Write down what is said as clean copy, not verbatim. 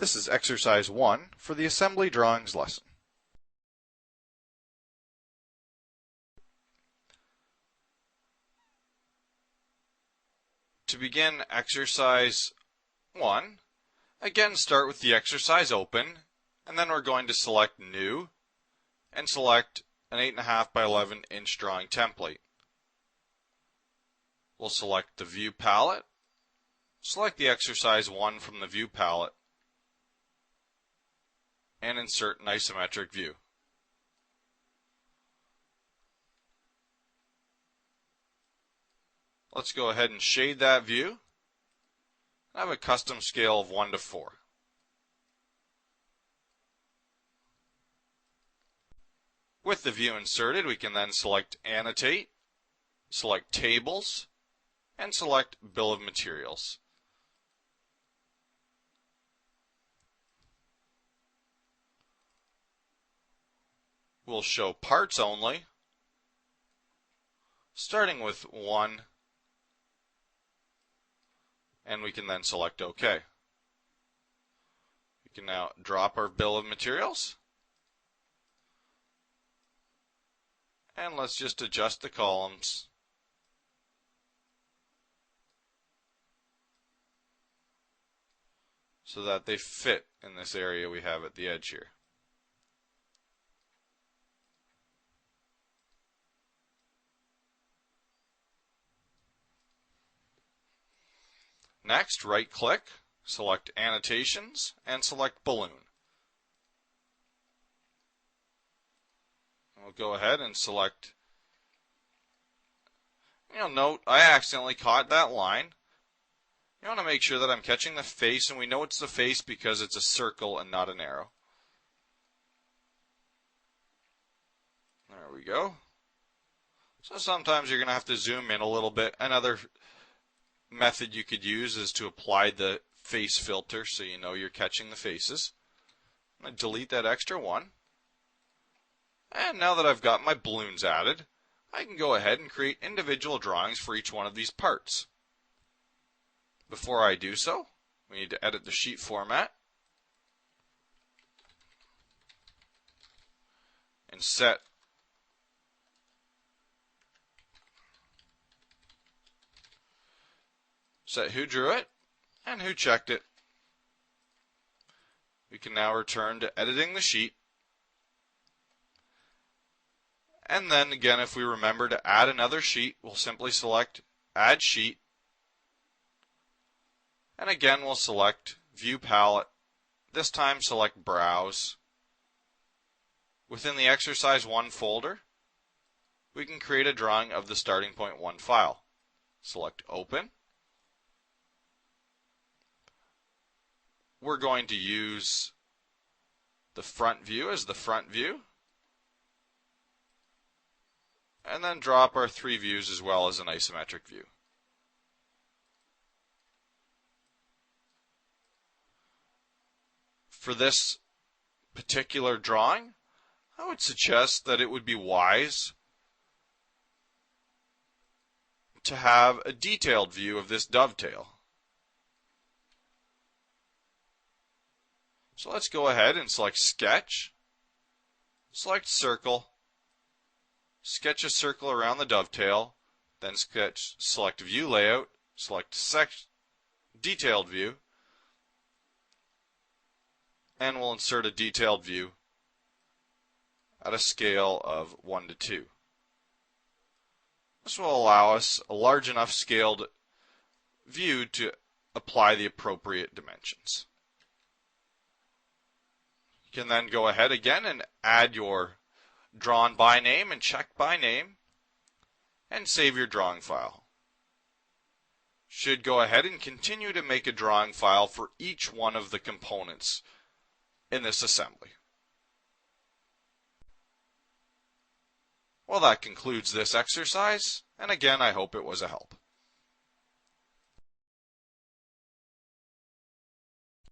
This is exercise 1 for the assembly drawings lesson. To begin exercise 1, again start with the exercise open, and then we're going to select New and select an 8.5 by 11 inch drawing template. We'll select the View palette, select the exercise 1 from the View palette, and insert an isometric view. Let's go ahead and shade that view. I have a custom scale of 1 to 4. With the view inserted, we can then select Annotate, select Tables, and select Bill of Materials. We'll show parts only, starting with 1, and we can then select OK. We can now drop our bill of materials, and let's just adjust the columns so that they fit in this area we have at the edge here. Next, right-click, select Annotations, and select Balloon. We'll go ahead and select, note I accidentally caught that line. You want to make sure that I'm catching the face, and we know it's the face because it's a circle and not an arrow. There we go. So sometimes you're going to have to zoom in a little bit. Another method you could use is to apply the face filter so you know you're catching the faces. I'm going to delete that extra one. And now that I've got my balloons added, I can go ahead and create individual drawings for each one of these parts. Before I do so, we need to edit the sheet format and set who drew it and who checked it. We can now return to editing the sheet. And then again, if we remember to add another sheet, we'll simply select Add Sheet. And again, we'll select View Palette. This time select Browse. Within the Exercise 1 folder, we can create a drawing of the starting point 1 file. Select Open. We're going to use the front view as the front view, and then drop our 3 views as well as an isometric view. For this particular drawing, I would suggest that it would be wise to have a detailed view of this dovetail. So let's go ahead and select Sketch, select Circle, sketch a circle around the dovetail, then select View Layout, select Detailed View, and we'll insert a detailed view at a scale of 1 to 2. This will allow us a large enough scaled view to apply the appropriate dimensions. You can then go ahead again and add your drawn by name and check by name and save your drawing file. Should go ahead and continue to make a drawing file for each one of the components in this assembly. Well, that concludes this exercise, and again, I hope it was a help.